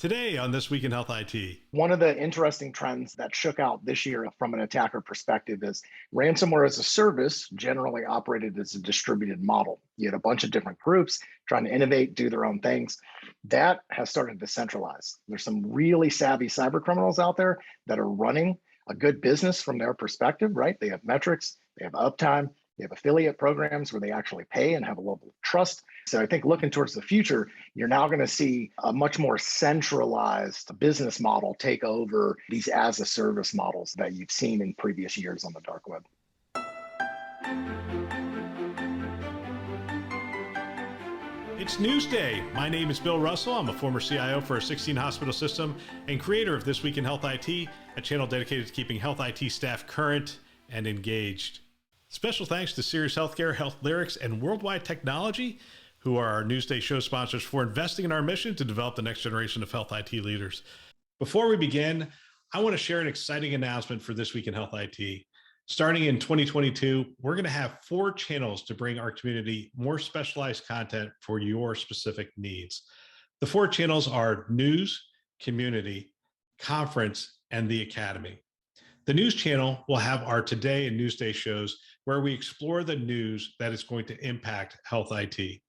Today on This Week in Health IT. One of the interesting trends that shook out this year from an attacker perspective is ransomware as a service generally operated as a distributed model. You had a bunch of different groups trying to innovate, do their own things. That has started to centralize. There's some really savvy cyber criminals out there that are running a good business from their perspective, right? They have metrics, they have uptime, they have affiliate programs where they actually pay and have a level of trust. So I think looking towards the future, you're now going to see a much more centralized business model take over these as a service models that you've seen in previous years on the dark web. It's Newsday. My name is Bill Russell. I'm a former CIO for a 16-hospital system and creator of This Week in Health IT, a channel dedicated to keeping health IT staff current and engaged. Special thanks to Sirius Healthcare, Health Lyrics, and Worldwide Technology, who are our Newsday show sponsors, for investing in our mission to develop the next generation of health IT leaders. Before we begin, I want to share an exciting announcement for This Week in Health IT. Starting in 2022, we're going to have 4 channels to bring our community more specialized content for your specific needs. The 4 channels are News, Community, Conference, and the Academy. The News channel will have our Today and Newsday shows where we explore the news that is going to impact health IT.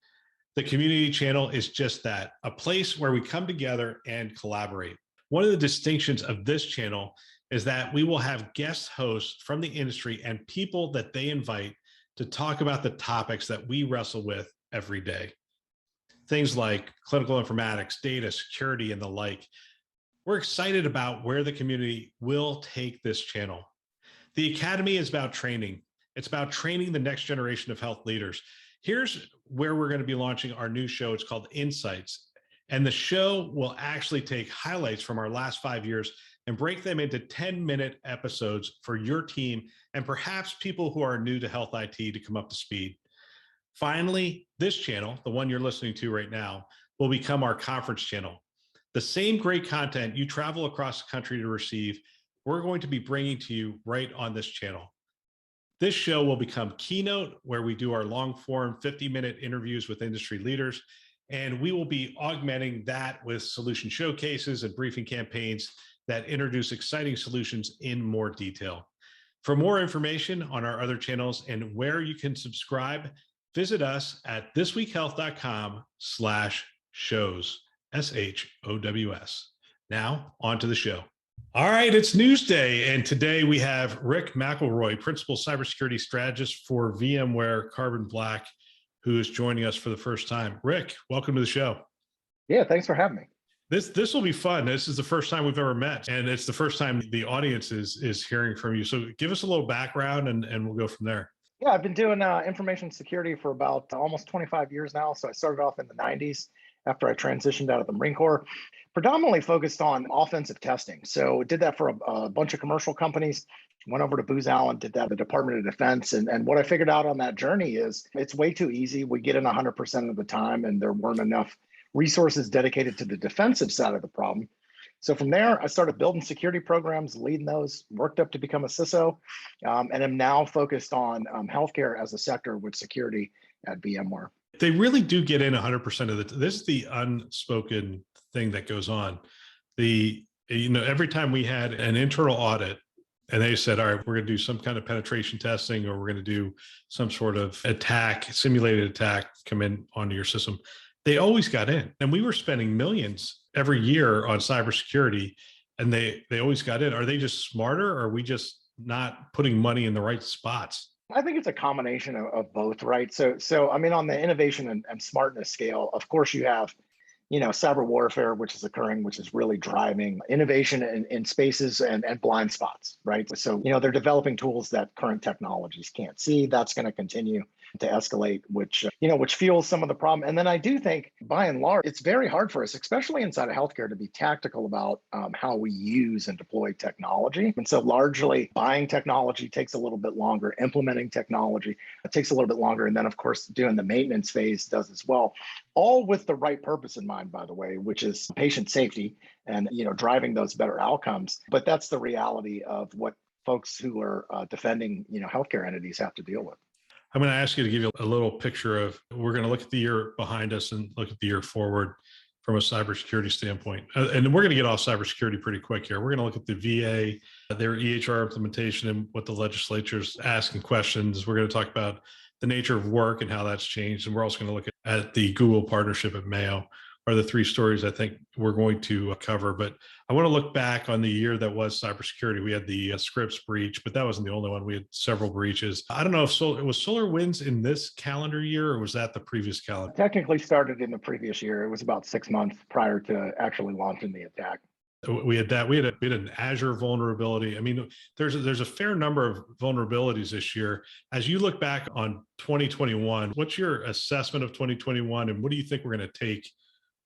The Community channel is just that, a place where we come together and collaborate. One of the distinctions of this channel is that we will have guest hosts from the industry and people that they invite to talk about the topics that we wrestle with every day. Things like clinical informatics, data, security, and the like. We're excited about where the community will take this channel. The Academy is about training. It's about training the next generation of health leaders. Here's where we're going to be launching our new show. It's called Insights. And the show will actually take highlights from our last 5 years and break them into 10-minute episodes for your team and perhaps people who are new to health IT to come up to speed. Finally, this channel, the one you're listening to right now, will become our conference channel. The same great content you travel across the country to receive, we're going to be bringing to you right on this channel. This show will become Keynote, where we do our long-form 50-minute interviews with industry leaders, and we will be augmenting that with solution showcases and briefing campaigns that introduce exciting solutions in more detail. For more information on our other channels and where you can subscribe, visit us at thisweekhealth.com/shows, SHOWS. Now, on to the show. All right, it's Newsday, and today we have Rick McElroy, Principal Cybersecurity Strategist for VMware Carbon Black, who is joining us for the first time. Rick, welcome to the show. Yeah, thanks for having me. This will be fun. This is the first time we've ever met, and it's the first time the audience is hearing from you. So give us a little background, and we'll go from there. Yeah, I've been doing information security for about almost 25 years now. So I started off in the 90s after I transitioned out of the Marine Corps, predominantly focused on offensive testing. So did that for a bunch of commercial companies, went over to Booz Allen, did that at the Department of Defense. And what I figured out on that journey is it's way too easy. We get in 100% of the time, and there weren't enough resources dedicated to the defensive side of the problem. So from there, I started building security programs, leading those, worked up to become a CISO, and am now focused on healthcare as a sector with security at VMware. They really do get in 100% of this is the unspoken thing that goes on. Every time we had an internal audit and they said, all right, we're going to do some kind of penetration testing, or we're going to do some sort of attack, simulated attack, come in onto your system, they always got in. And we were spending millions every year on cybersecurity, and they always got in. Are they just smarter, or are we just not putting money in the right spots? I think it's a combination of both, right? So I mean, on the innovation and smartness scale, of course, you have, cyber warfare, which is occurring, which is really driving innovation in spaces and blind spots, right? So, they're developing tools that current technologies can't see. That's going to continue to escalate, which fuels some of the problem. And then I do think, by and large, it's very hard for us, especially inside of healthcare, to be tactical about how we use and deploy technology. And so largely buying technology takes a little bit longer, implementing technology takes a little bit longer. And then, of course, doing the maintenance phase does as well, all with the right purpose in mind, by the way, which is patient safety and, driving those better outcomes. But that's the reality of what folks who are defending, healthcare entities have to deal with. I'm going to ask you to give you a little picture of, we're going to look at the year behind us and look at the year forward. from a cybersecurity standpoint. And we're going to get off cybersecurity pretty quick here. We're going to look at the VA, their EHR implementation and what the legislature's asking questions. We're going to talk about the nature of work and how that's changed. And we're also going to look at the Google partnership at Mayo are the three stories I think we're going to cover. But I want to look back on the year that was cybersecurity. We had the Scripps breach, but that wasn't the only one. We had several breaches. I don't know if it was SolarWinds in this calendar year, or was that the previous calendar? Technically started in the previous year. It was about 6 months prior to actually launching the attack. We had that. We had an Azure vulnerability. I mean, there's a fair number of vulnerabilities this year. As you look back on 2021, what's your assessment of 2021, and what do you think we're going to take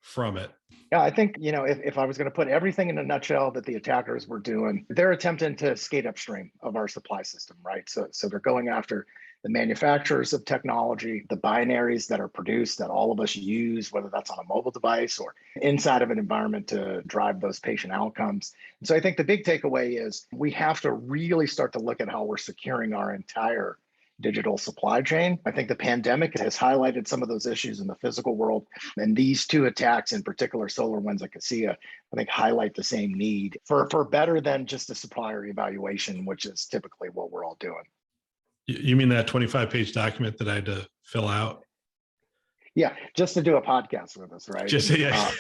from it? Yeah, I think, if I was going to put everything in a nutshell that the attackers were doing, they're attempting to skate upstream of our supply system, right? So they're going after the manufacturers of technology, the binaries that are produced that all of us use, whether that's on a mobile device or inside of an environment to drive those patient outcomes. And so I think the big takeaway is we have to really start to look at how we're securing our entire digital supply chain. I think the pandemic has highlighted some of those issues in the physical world. And these two attacks, in particular, SolarWinds and Cassia, I think highlight the same need for better than just a supplier evaluation, which is typically what we're all doing. You mean that 25-page document that I had to fill out? Yeah, just to do a podcast with us, right? Just yeah.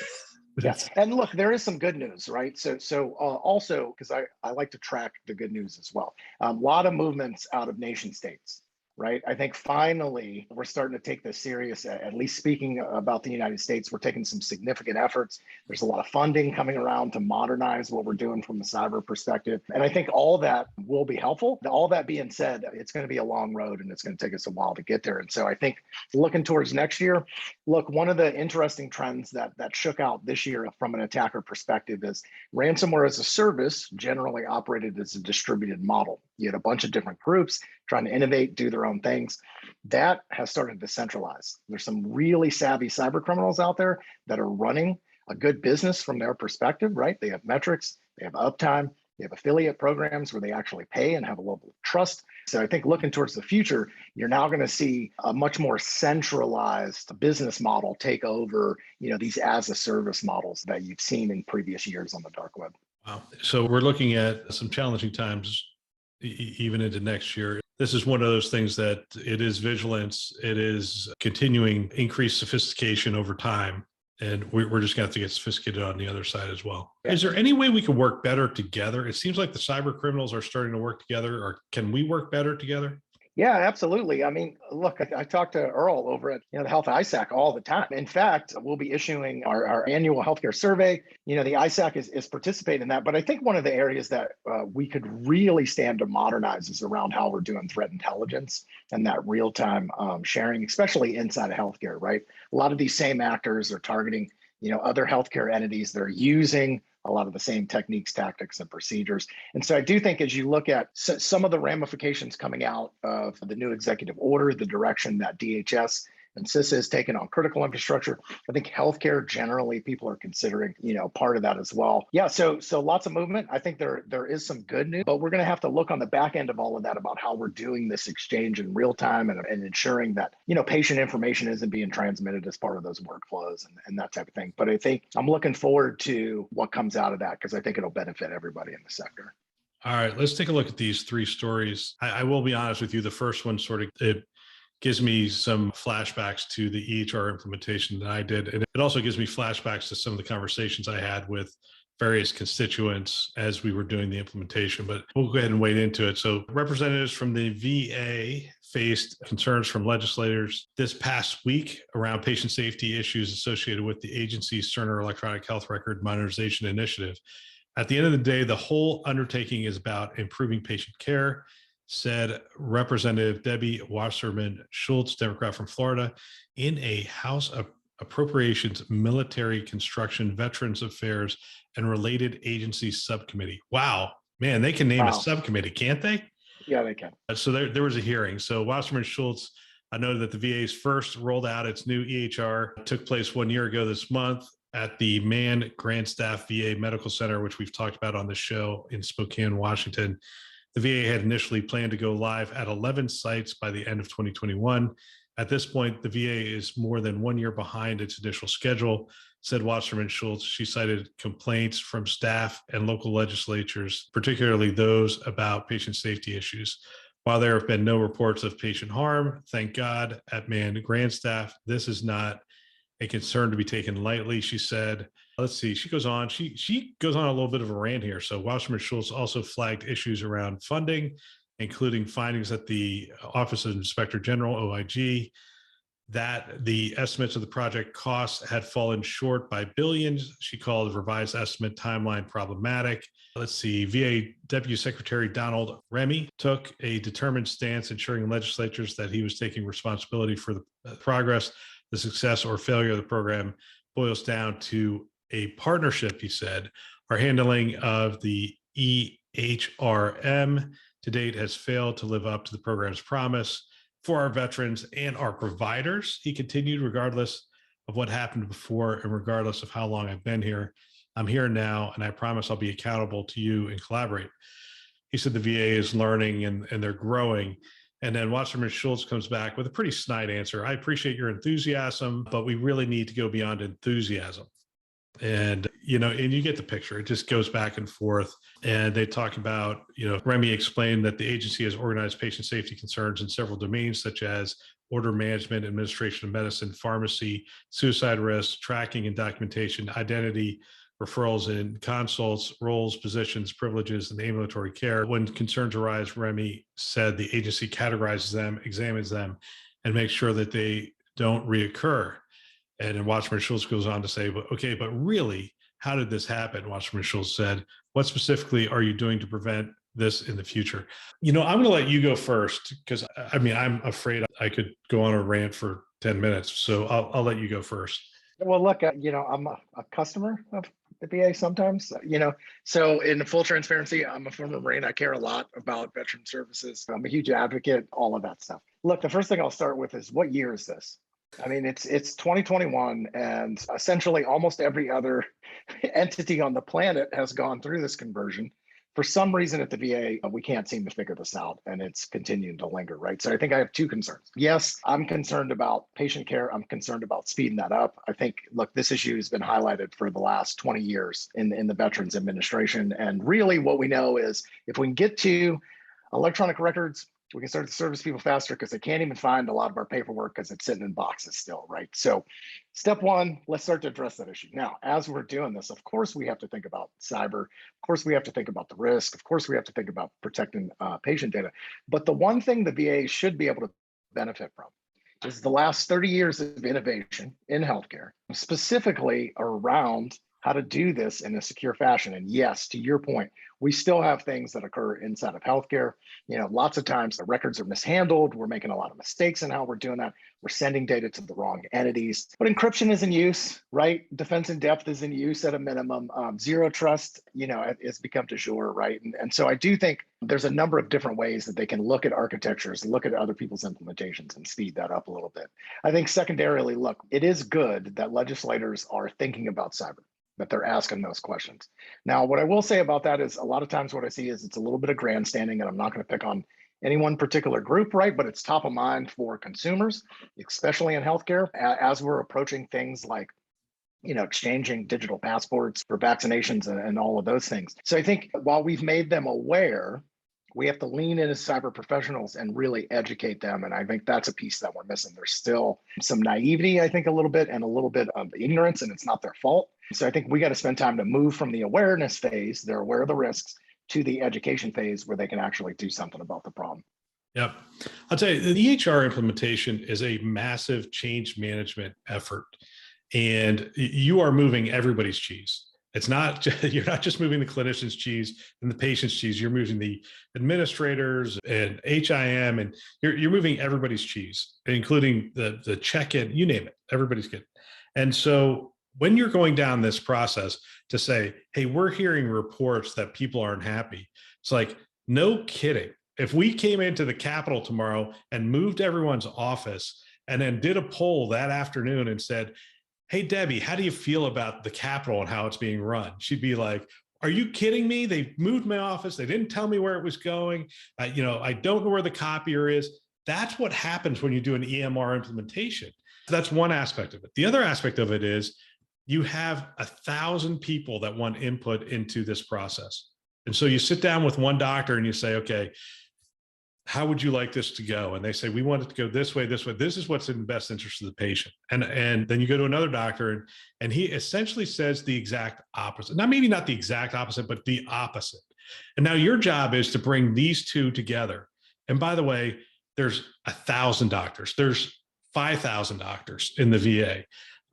Yes. And look, there is some good news, right? So also, because I like to track the good news as well. A lot of movements out of nation states, right? I think finally we're starting to take this serious, at least speaking about the United States, we're taking some significant efforts. There's a lot of funding coming around to modernize what we're doing from a cyber perspective. And I think all that will be helpful. All that being said, it's going to be a long road and it's going to take us a while to get there. And so I think looking towards next year, look, one of the interesting trends that shook out this year from an attacker perspective is ransomware as a service generally operated as a distributed model. You had a bunch of different groups trying to innovate, do their own things. That has started to centralize. There's some really savvy cyber criminals out there that are running a good business from their perspective, right? They have metrics, they have uptime, they have affiliate programs where they actually pay and have a level of trust. So I think looking towards the future, you're now going to see a much more centralized business model take over, these as a service models that you've seen in previous years on the dark web. Wow. So we're looking at some challenging times even into next year. This is one of those things that it is vigilance, it is continuing increased sophistication over time. And we're just going to have to get sophisticated on the other side as well. Yeah. Is there any way we can work better together? It seems like the cyber criminals are starting to work together, or can we work better together? Yeah, absolutely. I mean, look, I talk to Earl over at the Health ISAC all the time. In fact, we'll be issuing our annual healthcare survey. The ISAC is participating in that. But I think one of the areas that we could really stand to modernize is around how we're doing threat intelligence and that real-time sharing, especially inside of healthcare, right? A lot of these same actors are targeting, other healthcare entities. They're using a lot of the same techniques, tactics, and procedures. And so I do think as you look at some of the ramifications coming out of the new executive order, the direction that DHS and CISA has taken on critical infrastructure, I think healthcare generally, people are considering, part of that as well. Yeah, so lots of movement. I think there is some good news, but we're going to have to look on the back end of all of that about how we're doing this exchange in real time and ensuring that, patient information isn't being transmitted as part of those workflows and that type of thing. But I think I'm looking forward to what comes out of that because I think it'll benefit everybody in the sector. All right, let's take a look at these three stories. I will be honest with you. The first one it gives me some flashbacks to the EHR implementation that I did. And it also gives me flashbacks to some of the conversations I had with various constituents as we were doing the implementation, but we'll go ahead and wade into it. So representatives from the VA faced concerns from legislators this past week around patient safety issues associated with the agency's Cerner Electronic Health Record Modernization Initiative. At the end of the day, the whole undertaking is about improving patient care, said Representative Debbie Wasserman Schultz, Democrat from Florida, in a House Appropriations, Military Construction, Veterans Affairs, and Related Agencies Subcommittee. Wow, man, they can name a subcommittee, can't they? Yeah, they can. So there was a hearing. So Wasserman Schultz, I know that the VA's first rolled out its new EHR. It took place 1 year ago this month at the Mann Grandstaff VA Medical Center, which we've talked about on the show in Spokane, Washington. The VA had initially planned to go live at 11 sites by the end of 2021. At this point, the VA is more than 1 year behind its initial schedule. said Wasserman Schultz. She cited complaints from staff and local legislatures, particularly those about patient safety issues. While there have been no reports of patient harm, thank God, at Mayo Grant staff, this is not a concern to be taken lightly, she said. Let's see, she goes on. She goes on a little bit of a rant here. So Wasserman Schultz also flagged issues around funding, including findings at the Office of Inspector General, OIG, that the estimates of the project costs had fallen short by billions. She called the revised estimate timeline problematic. Let's see, VA Deputy Secretary Donald Remy took a determined stance, ensuring legislatures that he was taking responsibility for the progress. The success or failure of the program boils down to a partnership, he said. Our handling of the EHRM to date has failed to live up to the program's promise for our veterans and our providers. He continued, regardless of what happened before and regardless of how long I've been here, I'm here now, and I promise I'll be accountable to you and collaborate. He said the VA is learning and they're growing. And then Wasserman Schultz comes back with a pretty snide answer. I appreciate your enthusiasm, but we really need to go beyond enthusiasm. And, and you get the picture. It just goes back and forth. And they talk about, Remy explained that the agency has organized patient safety concerns in several domains, such as order management, administration of medicine, pharmacy, suicide risk, tracking and documentation, identity, referrals and consults, roles, positions, privileges, and ambulatory care. When concerns arise, Remy said the agency categorizes them, examines them, and makes sure that they don't reoccur. And then Wasserman Schultz goes on to say, but really, how did this happen? Wasserman Schultz said, what specifically are you doing to prevent this in the future? I'm going to let you go first, because I'm afraid I could go on a rant for 10 minutes. So I'll let you go first. Well, look, I'm a customer of the VA sometimes, so in full transparency, I'm a former Marine. I care a lot about veteran services. I'm a huge advocate, all of that stuff. Look, the first thing I'll start with is, what year is this? It's 2021, and essentially almost every other entity on the planet has gone through this conversion. For some reason at the VA, we can't seem to figure this out, and it's continuing to linger, right? So I think I have two concerns. Yes, I'm concerned about patient care. I'm concerned about speeding that up. I think, look, this issue has been highlighted for the last 20 years in the Veterans Administration. And really what we know is, if we can get to electronic records, we can start to service people faster, because they can't even find a lot of our paperwork because it's sitting in boxes still, right? So step one, let's start to address that issue. Now, as we're doing this, of course, we have to think about cyber. Of course, we have to think about the risk. Of course, we have to think about protecting patient data. But the one thing the VA should be able to benefit from is the last 30 years of innovation in healthcare, specifically around how to do this in a secure fashion. And yes, to your point, we still have things that occur inside of healthcare. Lots of times the records are mishandled. We're making a lot of mistakes in how we're doing that. We're sending data to the wrong entities. But encryption is in use, right? Defense in depth is in use at a minimum. Zero trust, it's become du jour, right? And so I do think there's a number of different ways that they can look at architectures, look at other people's implementations, and speed that up a little bit. I think secondarily, look, it is good that legislators are thinking about cyber, that they're asking those questions. Now, what I will say about that is, a lot of times what I see is it's a little bit of grandstanding, and I'm not going to pick on any one particular group, right? But it's top of mind for consumers, especially in healthcare, as we're approaching things like, exchanging digital passports for vaccinations and all of those things. So I think while we've made them aware, we have to lean in as cyber professionals and really educate them. And I think that's a piece that we're missing. There's still some naivety, I think, a little bit, and a little bit of ignorance, and it's not their fault. So I think we got to spend time to move from the awareness phase, they're aware of the risks, to the education phase where they can actually do something about the problem. Yep. I'll tell you, the EHR implementation is a massive change management effort, and you are moving everybody's cheese. It's not, you're not just moving the clinician's cheese and the patient's cheese, you're moving the administrators and HIM, and you're moving everybody's cheese, including the check-in, you name it, everybody's getting. And so when you're going down this process to say, hey, we're hearing reports that people aren't happy, it's like, no kidding. If we came into the Capitol tomorrow and moved everyone's office and then did a poll that afternoon and said, hey, Debbie, how do you feel about the Capitol and how it's being run? She'd be like, are you kidding me? They moved my office. They didn't tell me where it was going. I don't know where the copier is. That's what happens when you do an EMR implementation. So that's one aspect of it. The other aspect of it is, you have 1,000 people that want input into this process. And so you sit down with one doctor and you say, okay, how would you like this to go? And they say, we want it to go this way, this way. This is what's in the best interest of the patient. And then you go to another doctor and he essentially says the exact opposite. Now, maybe not the exact opposite, but the opposite. And now your job is to bring these two together. And by the way, there's 1,000 doctors. There's 5,000 doctors in the VA.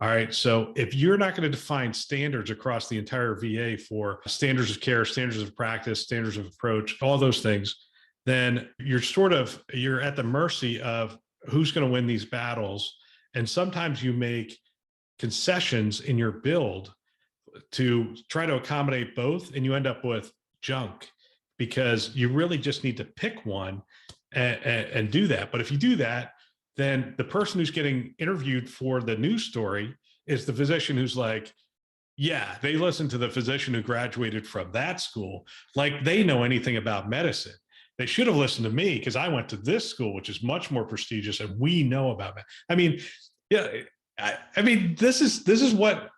All right. So if you're not going to define standards across the entire VA for standards of care, standards of practice, standards of approach, all those things, then you're at the mercy of who's going to win these battles. And sometimes you make concessions in your build to try to accommodate both, and you end up with junk because you really just need to pick one and do that. But if you do that, then the person who's getting interviewed for the news story is the physician who's like, yeah, they listen to the physician who graduated from that school, like they know anything about medicine. They should have listened to me because I went to this school, which is much more prestigious, and we know about it. I mean, yeah, I mean, this is what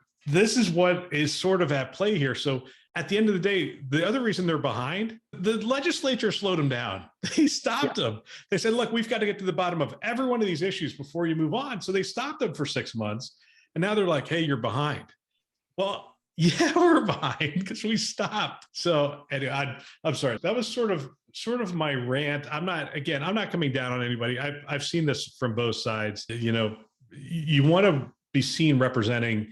is sort of at play here. So at the end of the day, the other reason they're behind, the legislature slowed them down. They stopped them. They said, look, we've got to get to the bottom of every one of these issues before you move on. So they stopped them for 6 months. And now they're like, hey, you're behind. Well, yeah, we're behind because we stopped. So anyway, I'm sorry. That was sort of my rant. I'm not coming down on anybody. I've seen this from both sides. You know, you want to be seen representing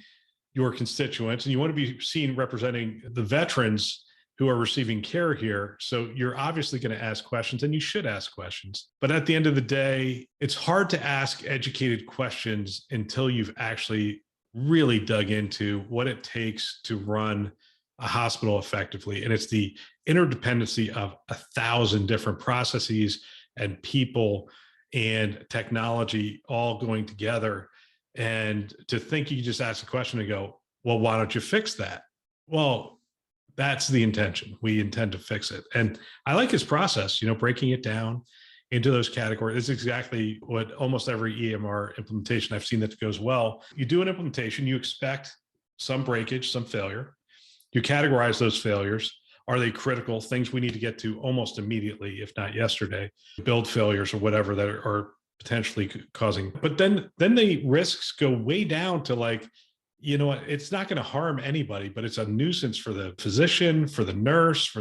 your constituents, and you want to be seen representing the veterans who are receiving care here. So you're obviously going to ask questions, and you should ask questions. But at the end of the day, it's hard to ask educated questions until you've actually really dug into what it takes to run a hospital effectively. And it's the interdependency of 1,000 different processes and people and technology all going together. And to think you just ask a question and go, well, why don't you fix that? Well, that's the intention. We intend to fix it. And I like his process, breaking it down into those categories. It's exactly what almost every EMR implementation I've seen that goes well. You do an implementation, you expect some breakage, some failure. You categorize those failures. Are they critical? Things we need to get to almost immediately, if not yesterday, build failures or whatever that are potentially causing. But then the risks go way down to like, it's not going to harm anybody, but it's a nuisance for the physician, for the nurse,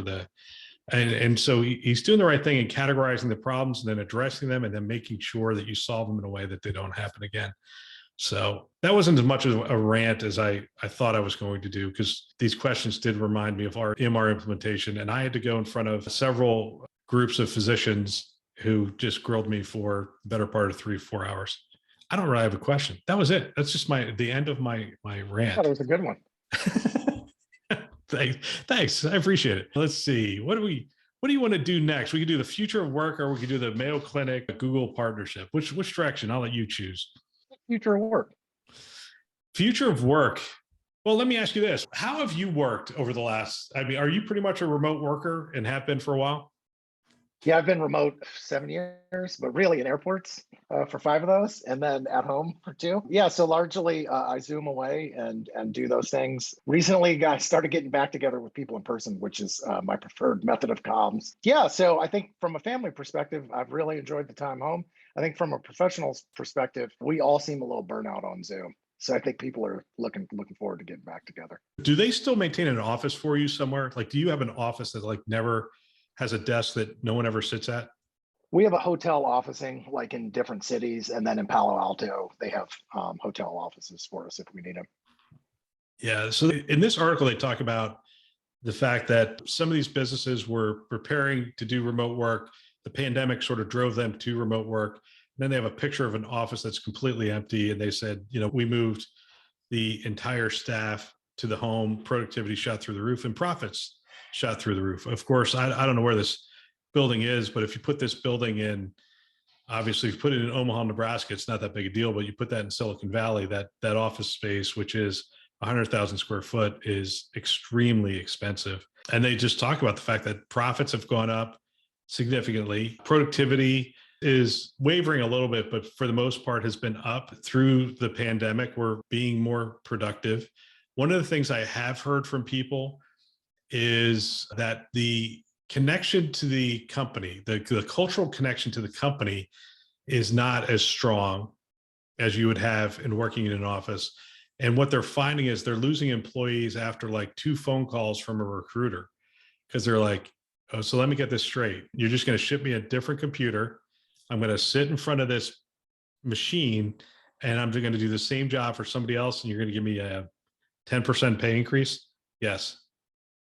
and so he's doing the right thing in categorizing the problems and then addressing them and then making sure that you solve them in a way that they don't happen again. So that wasn't as much of a rant as I thought I was going to do, because these questions did remind me of our EMR implementation. And I had to go in front of several groups of physicians who just grilled me for the better part of 3-4 hours. I don't really have a question. That was it. That's just the end of my rant. I thought it was a good one. Thanks. I appreciate it. Let's see. What do you want to do next? We could do the future of work, or we could do the Mayo Clinic Google partnership. Which direction? I'll let you choose. Future of work. Future of work. Well, let me ask you this. How have you worked over the last, are you pretty much a remote worker and have been for a while? Yeah, I've been remote 7 years, but really in airports for 5 of those, and then at home for 2. Yeah, so largely I Zoom away and do those things. Recently, I started getting back together with people in person, which is my preferred method of comms. Yeah, so I think from a family perspective, I've really enjoyed the time home. I think from a professional perspective, we all seem a little burnout on Zoom. So I think people are looking forward to getting back together. Do they still maintain an office for you somewhere? Like, do you have an office that like never has a desk that no one ever sits at? We have a hotel officing like in different cities, and then in Palo Alto, they have hotel offices for us if we need them. Yeah. So in this article, they talk about the fact that some of these businesses were preparing to do remote work. The pandemic sort of drove them to remote work. And then they have a picture of an office that's completely empty. And they said, we moved the entire staff to the home, productivity shot through the roof, and profits shot through the roof. Of course, I don't know where this building is, but if you put this building in, obviously if you put it in Omaha, Nebraska, it's not that big a deal, but you put that in Silicon Valley, that office space, which is 100,000 square foot, is extremely expensive. And they just talk about the fact that profits have gone up significantly. Productivity is wavering a little bit, but for the most part has been up through the pandemic. We're being more productive. One of the things I have heard from people is that the connection to the company, the cultural connection to the company is not as strong as you would have in working in an office. And what they're finding is they're losing employees after like 2 phone calls from a recruiter because they're like, oh, so let me get this straight. You're just going to ship me a different computer. I'm going to sit in front of this machine and I'm going to do the same job for somebody else. And you're going to give me a 10% pay increase. Yes.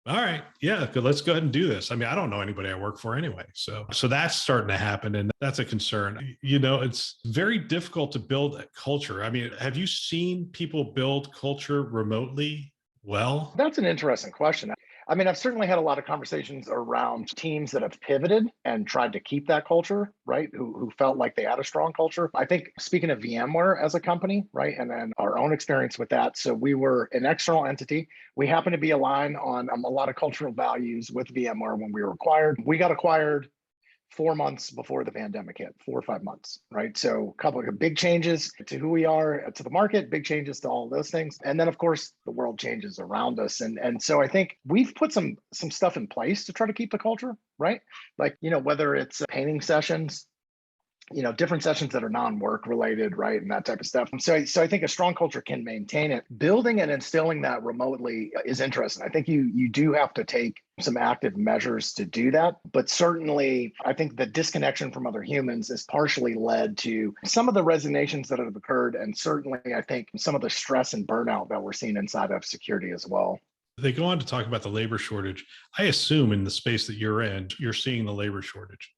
All right. Yeah, good. Let's go ahead and do this. I mean, I don't know anybody I work for anyway. So that's starting to happen. And that's a concern. You know, it's very difficult to build a culture. I mean, have you seen people build culture remotely well? That's an interesting question. I mean, I've certainly had a lot of conversations around teams that have pivoted and tried to keep that culture, right? Who felt like they had a strong culture. I think speaking of VMware as a company, right? And then our own experience with that. So we were an external entity. We happened to be aligned on a lot of cultural values with VMware when we were acquired. We got acquired 4 months before the pandemic hit, 4 or 5 months, right? So a couple of big changes to who we are, to the market, big changes to all of those things. And then of course the world changes around us. And so I think we've put some stuff in place to try to keep the culture, right? Like, whether it's painting sessions, different sessions that are non-work related, right? And that type of stuff. So I think a strong culture can maintain it. Building and instilling that remotely is interesting. I think you do have to take some active measures to do that. But certainly, I think the disconnection from other humans is partially led to some of the resignations that have occurred. And certainly, I think some of the stress and burnout that we're seeing inside of security as well. They go on to talk about the labor shortage. I assume in the space that you're in, you're seeing the labor shortage.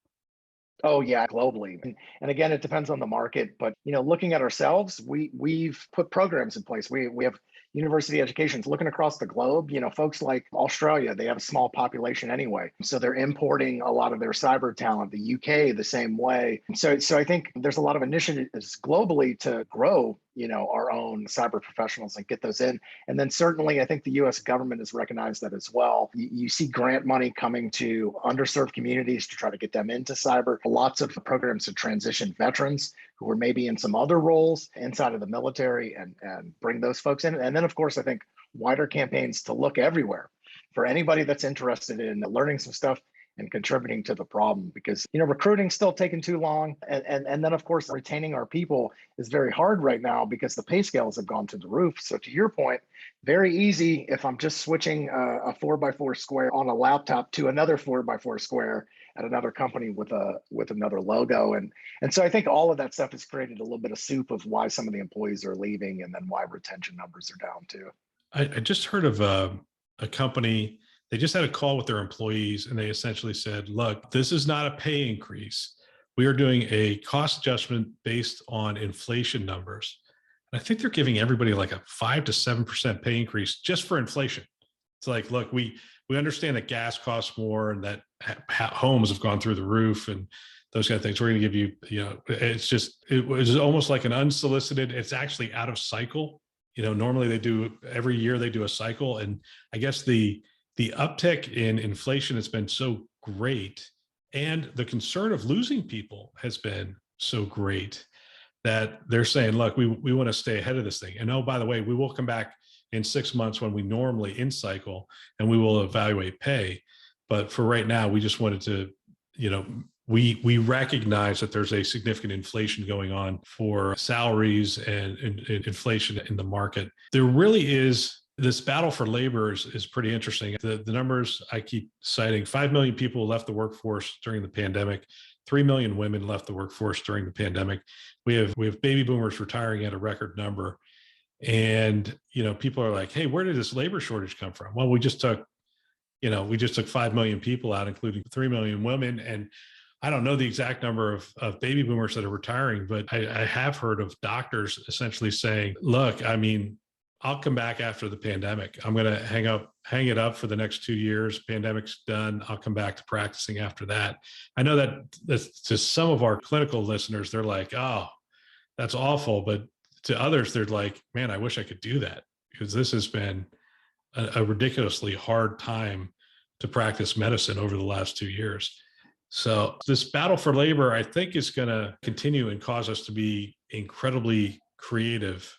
Oh yeah, globally. And again, it depends on the market, but looking at ourselves, we've put programs in place. We have university educations looking across the globe. Folks like Australia, they have a small population anyway. So they're importing a lot of their cyber talent, the UK the same way. So I think there's a lot of initiatives globally to grow, our own cyber professionals and get those in. And then certainly I think the US government has recognized that as well. You see grant money coming to underserved communities to try to get them into cyber. Lots of programs to transition veterans who are maybe in some other roles inside of the military and bring those folks in. And then of course, I think wider campaigns to look everywhere for anybody that's interested in learning some stuff and contributing to the problem, because recruiting's still taking too long, and then of course retaining our people is very hard right now because the pay scales have gone to the roof. So to your point, very easy if I'm just switching a 4x4 square on a laptop to another 4x4 square at another company with another logo, and so I think all of that stuff has created a little bit of soup of why some of the employees are leaving, and then why retention numbers are down too. I just heard of a company. They just had a call with their employees and they essentially said, look, this is not a pay increase. We are doing a cost adjustment based on inflation numbers. And I think they're giving everybody like a 5 to 7% pay increase just for inflation. It's like, look, we understand that gas costs more and that homes have gone through the roof and those kind of things. We're going to give you, it was almost like an unsolicited, it's actually out of cycle. Normally every year they do a cycle. And I guess the uptick in inflation has been so great, and the concern of losing people has been so great that they're saying, look, we want to stay ahead of this thing. And oh, by the way, we will come back in 6 months when we normally in cycle and we will evaluate pay. But for right now, we just wanted to, we recognize that there's a significant inflation going on for salaries and inflation in the market. There really is. This battle for labor is pretty interesting. The numbers I keep citing: 5 million people left the workforce during the pandemic. 3 million women left the workforce during the pandemic. We have baby boomers retiring at a record number. And, people are like, hey, where did this labor shortage come from? Well, we just took 5 million people out, including 3 million women. And I don't know the exact number of baby boomers that are retiring, but I have heard of doctors essentially saying, look, I mean, I'll come back after the pandemic. I'm going to hang it up for the next 2 years. Pandemic's done. I'll come back to practicing after that. I know that to some of our clinical listeners, they're like, oh, that's awful. But to others, they're like, man, I wish I could do that, because this has been a ridiculously hard time to practice medicine over the last 2 years. So this battle for labor, I think, is going to continue and cause us to be incredibly creative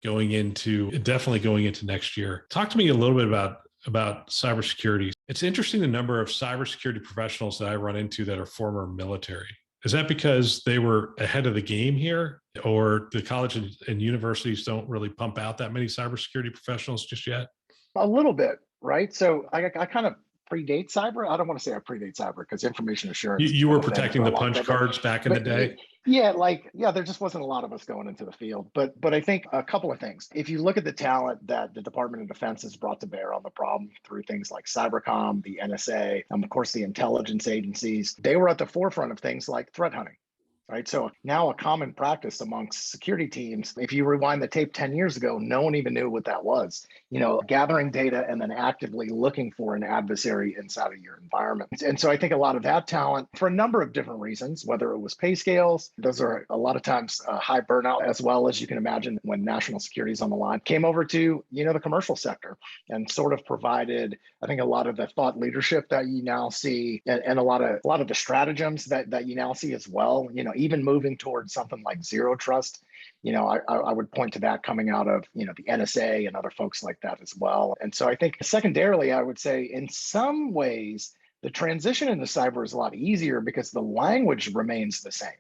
definitely going into next year. Talk to me a little bit about cybersecurity. It's interesting the number of cybersecurity professionals that I run into that are former military. Is that because they were ahead of the game here, or the college and universities don't really pump out that many cybersecurity professionals just yet? A little bit, right? So I kind of predate cyber. I don't want to say I predate cyber because information You, assurance has you been were a thing protecting for a the long punch time. cards back in the But day. yeah, there just wasn't a lot of us going into the field. But I think a couple of things. If you look at the talent that the Department of Defense has brought to bear on the problem through things like Cybercom, the NSA, of course the intelligence agencies, they were at the forefront of things like threat hunting. Right. So now a common practice amongst security teams, if you rewind the tape 10 years ago, no one even knew what that was. Gathering data and then actively looking for an adversary inside of your environment. And so I think a lot of that talent, for a number of different reasons, whether it was pay scales, those are a lot of times high burnout, as well as you can imagine when national security is on the line, came over to, the commercial sector and sort of provided, I think, a lot of the thought leadership that you now see, and a lot of the stratagems that you now see as well. Even moving towards something like zero trust, I would point to that coming out of, the NSA and other folks like that as well. And so I think secondarily, I would say in some ways, the transition into cyber is a lot easier because the language remains the same.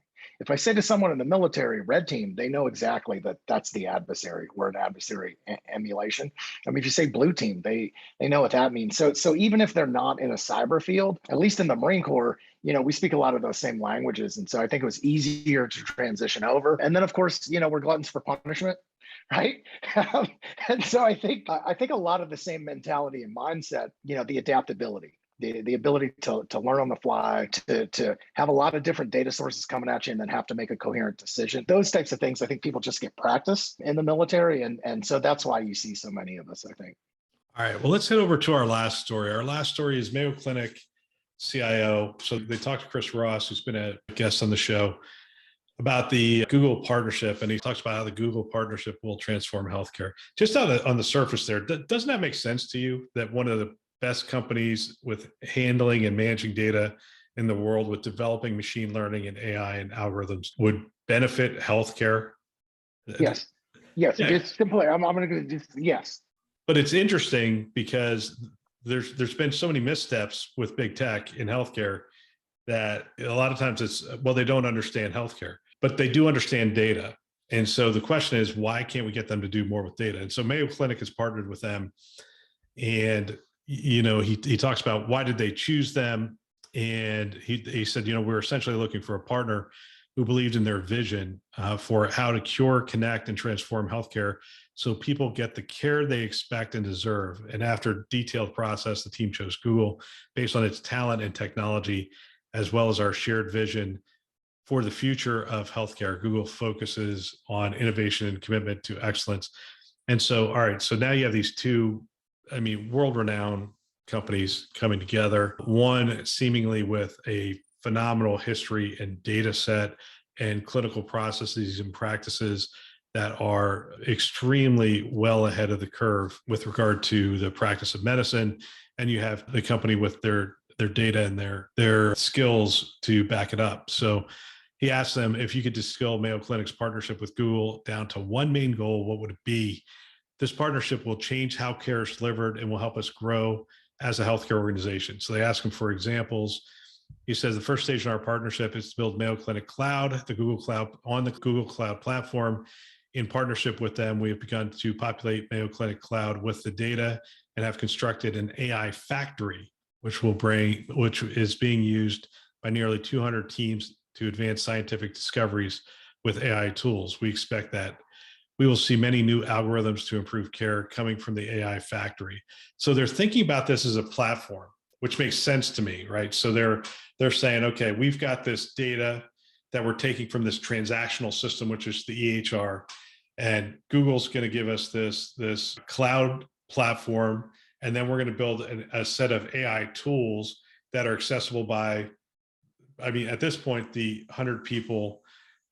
If I say to someone in the military, red team, they know exactly that that's the adversary or an adversary emulation. I mean, if you say blue team, they know what that means. So even if they're not in a cyber field, at least in the Marine Corps, we speak a lot of those same languages. And so I think it was easier to transition over. And then, of course, we're gluttons for punishment, right? And so I think a lot of the same mentality and mindset, the adaptability, the ability to learn on the fly, to have a lot of different data sources coming at you and then have to make a coherent decision. Those types of things, I think people just get practice in the military. And so that's why you see so many of us, I think. All right. Well, let's head over to our last story. Our last story is Mayo Clinic CIO. So they talked to Chris Ross, who's been a guest on the show, about the Google partnership. And he talks about how the Google partnership will transform healthcare. Just on the surface there, doesn't that make sense to you that one of the best companies with handling and managing data in the world, with developing machine learning and AI and algorithms, would benefit healthcare? Yes. Yeah. Just simply, I'm going to just, yes. But it's interesting because there's been so many missteps with big tech in healthcare that a lot of times they don't understand healthcare, but they do understand data. And so the question is, why can't we get them to do more with data? And so Mayo Clinic has partnered with them, and he talks about why did they choose them, and he said, we're essentially looking for a partner who believed in their vision for how to cure, connect, and transform healthcare so people get the care they expect and deserve. And after detailed process, the team chose Google based on its talent and technology, as well as our shared vision for the future of healthcare. Google focuses on innovation and commitment to excellence. And so, all right, so now you have these two, world-renowned companies coming together, one seemingly with a phenomenal history and data set and clinical processes and practices that are extremely well ahead of the curve with regard to the practice of medicine. And you have the company with their data and their skills to back it up. So he asked them, if you could distill Mayo Clinic's partnership with Google down to one main goal, what would it be? This partnership will change how care is delivered and will help us grow as a healthcare organization. So they ask him for examples. He says the first stage in our partnership is to build Mayo Clinic Cloud, the Google Cloud, on the Google Cloud platform. In partnership with them, we have begun to populate Mayo Clinic Cloud with the data and have constructed an AI factory, which is being used by nearly 200 teams to advance scientific discoveries with AI tools. We expect that we will see many new algorithms to improve care coming from the AI factory. So they're thinking about this as a platform, which makes sense to me, right? So they're saying, okay, we've got this data that we're taking from this transactional system, which is the EHR, and Google's going to give us this cloud platform, and then we're going to build a set of AI tools that are accessible by, at this point, the 100 people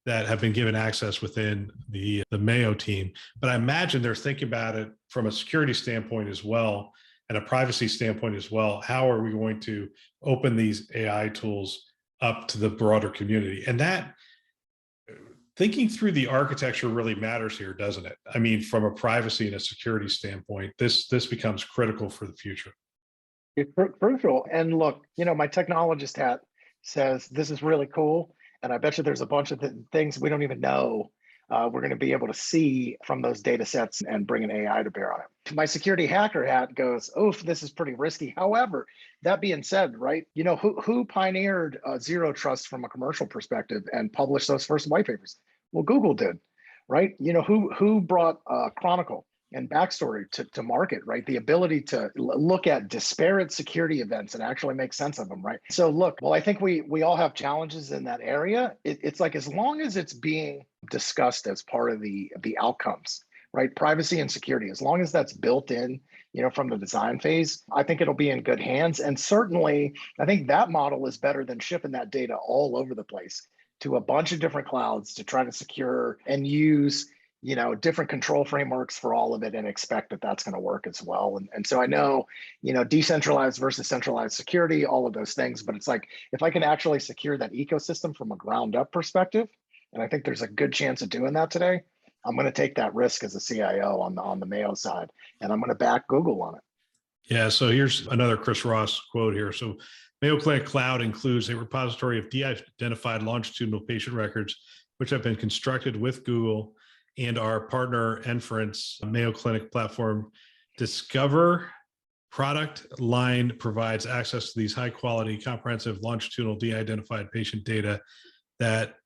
that have been given access within the Mayo team. But I imagine they're thinking about it from a security standpoint as well, and a privacy standpoint as well. How are we going to open these AI tools up to the broader community? And that thinking through the architecture really matters here, doesn't it? I mean, from a privacy and a security standpoint, this becomes critical for the future. It's crucial. And look, my technologist hat says this is really cool. And I bet you there's a bunch of things we don't even know we're going to be able to see from those data sets and bring an AI to bear on it. My security hacker hat goes, oof, this is pretty risky. However, that being said, right, who pioneered zero trust from a commercial perspective and published those first white papers? Well, Google did, right? Who brought Chronicle and backstory to market, right? The ability to look at disparate security events and actually make sense of them, right? So look, well, I think we all have challenges in that area. It's like, as long as it's being discussed as part of the outcomes, right? Privacy and security, as long as that's built in, from the design phase, I think it'll be in good hands. And certainly, I think that model is better than shipping that data all over the place to a bunch of different clouds to try to secure and use different control frameworks for all of it and expect that that's going to work as well. And so I know, decentralized versus centralized security, all of those things, but it's like, if I can actually secure that ecosystem from a ground up perspective, and I think there's a good chance of doing that today, I'm going to take that risk as a CIO on the Mayo side, and I'm going to back Google on it. Yeah, so here's another Chris Ross quote here. So Mayo Clinic Cloud includes a repository of de-identified longitudinal patient records, which have been constructed with Google and our partner Inference Mayo Clinic platform. Discover product line provides access to these high quality, comprehensive, longitudinal de-identified patient data that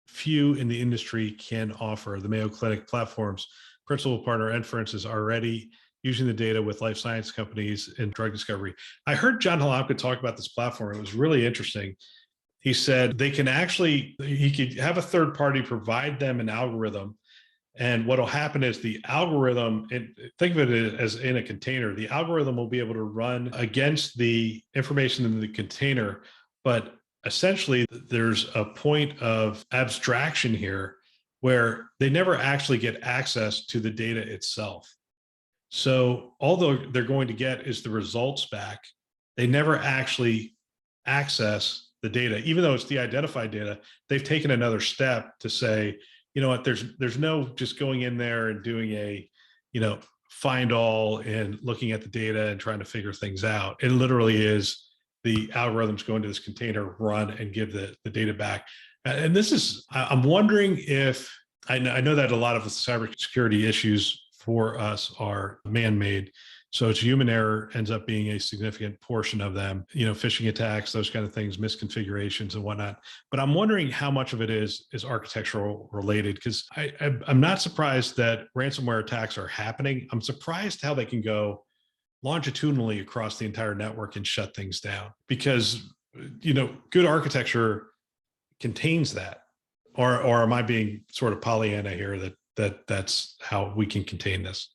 few in the industry can offer. The Mayo Clinic platform's principal partner Inference is already using the data with life science companies in drug discovery. I heard John Halapka talk about this platform. It was really interesting. He said he could have a third party provide them an algorithm. And what will happen is the algorithm, and think of it as in a container, the algorithm will be able to run against the information in the container, but essentially there's a point of abstraction here where they never actually get access to the data itself. So although they're going to get is the results back, they never actually access the data. Even though it's de-identified data, they've taken another step to say, you know what, there's no just going in there and doing a, find all and looking at the data and trying to figure things out. It literally is the algorithms go into this container, run, and give the data back. And this is, I'm wondering if, I know that a lot of the cybersecurity issues for us are man-made. So it's human error ends up being a significant portion of them, phishing attacks, those kind of things, misconfigurations and whatnot. But I'm wondering how much of it is architectural related, because I'm not surprised that ransomware attacks are happening. I'm surprised how they can go longitudinally across the entire network and shut things down, because, good architecture contains that. Or am I being sort of Pollyanna here that's how we can contain this?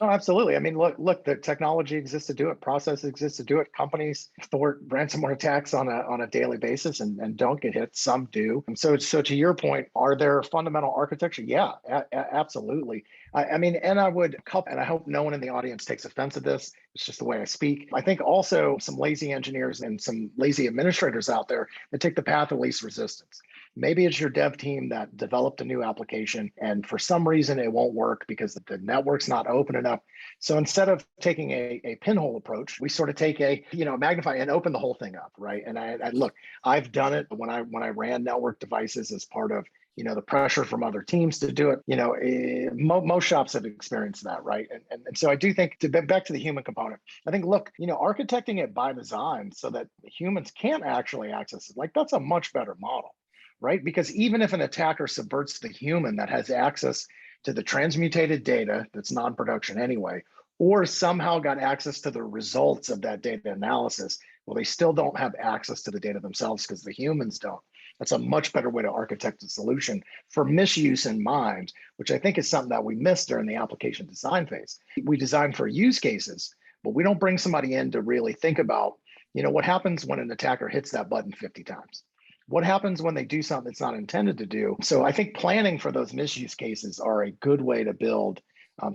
Oh, absolutely. I mean, look, the technology exists to do it. Process exists to do it. Companies thwart ransomware attacks on a daily basis and don't get hit. Some do. And so to your point, are there fundamental architecture? Yeah, absolutely. I mean, and I hope no one in the audience takes offense at this. It's just the way I speak. I think also some lazy engineers and some lazy administrators out there that take the path of least resistance. Maybe it's your dev team that developed a new application and for some reason it won't work because the network's not open enough. So instead of taking a pinhole approach, we sort of take a, magnify and open the whole thing up, right? And I look, I've done it when I ran network devices as part of, the pressure from other teams to do it. Most shops have experienced that, right? And so I do think, back to the human component, I think, look, architecting it by design so that humans can't actually access it, like that's a much better model. Right? Because even if an attacker subverts the human that has access to the transmutated data that's non-production anyway, or somehow got access to the results of that data analysis, well, they still don't have access to the data themselves because the humans don't. That's a much better way to architect a solution for misuse in mind, which I think is something that we missed during the application design phase. We design for use cases, but we don't bring somebody in to really think about, what happens when an attacker hits that button 50 times. What happens when they do something it's not intended to do? So I think planning for those misuse cases are a good way to build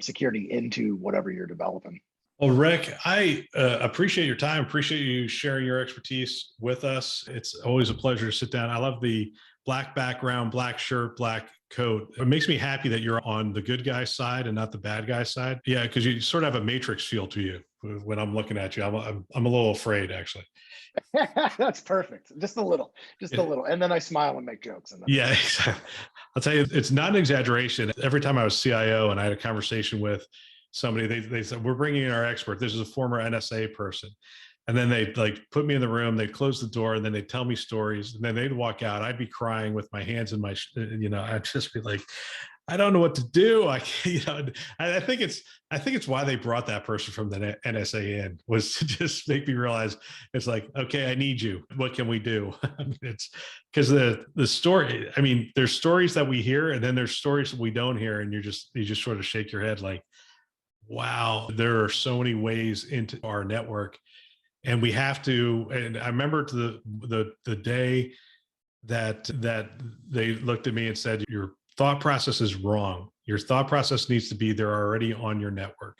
security into whatever you're developing. Well, Rick, I appreciate your time. Appreciate you sharing your expertise with us. It's always a pleasure to sit down. I love the black background, black shirt, black coat. It makes me happy that you're on the good guy side and not the bad guy side. Yeah, because you sort of have a matrix feel to you when I'm looking at you. I'm a little afraid, actually. That's perfect. Just a little, and then I smile and make jokes. And then yeah, exactly. I'll tell you, it's not an exaggeration. Every time I was CIO and I had a conversation with somebody, they said, we're bringing in our expert. This is a former NSA person. And then they'd like put me in the room, they'd close the door, and then they'd tell me stories, and then they'd walk out. I'd be crying with my hands in my, I'd just be like, I don't know what to do. I think it's why they brought that person from the NSA in, was to just make me realize it's like, okay, I need you. What can we do? I mean, it's because the story. I mean, there's stories that we hear, and then there's stories that we don't hear, and you just sort of shake your head like, wow, there are so many ways into our network. And we have to, and I remember the day that they looked at me and said, your thought process is wrong. Your thought process needs to be, they're already on your network.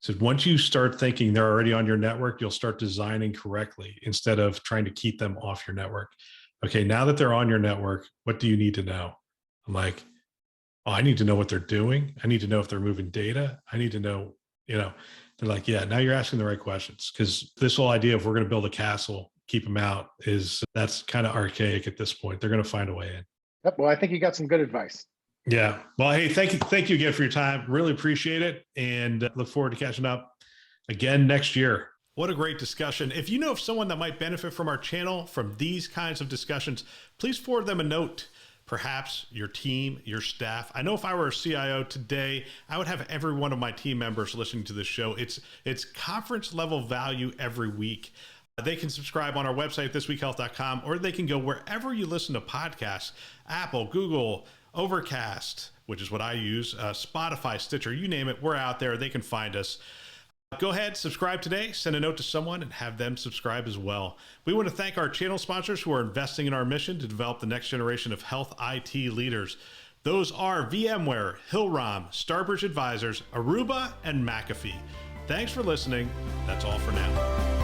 So once you start thinking they're already on your network, you'll start designing correctly instead of trying to keep them off your network. Okay, now that they're on your network, what do you need to know? I'm like, oh, I need to know what they're doing. I need to know if they're moving data. I need to know, they're like, yeah, now you're asking the right questions, because this whole idea of we're going to build a castle, keep them out, that's kind of archaic at this point. They're going to find a way in. Yep. Well, I think you got some good advice. Yeah. Well, hey, thank you again for your time. Really appreciate it, and look forward to catching up again next year. What a great discussion. If you know of someone that might benefit from our channel, from these kinds of discussions, please forward them a note. Perhaps your team, your staff. I know if I were a CIO today, I would have every one of my team members listening to this show. It's conference level value every week. They can subscribe on our website, thisweekhealth.com, or they can go wherever you listen to podcasts, Apple, Google, Overcast, which is what I use, Spotify, Stitcher, you name it, we're out there. They can find us. Go ahead, subscribe today, send a note to someone, and have them subscribe as well. We want to thank our channel sponsors who are investing in our mission to develop the next generation of health IT leaders. Those are VMware, Hillrom, Starbridge Advisors, Aruba, and McAfee. Thanks for listening. That's all for now.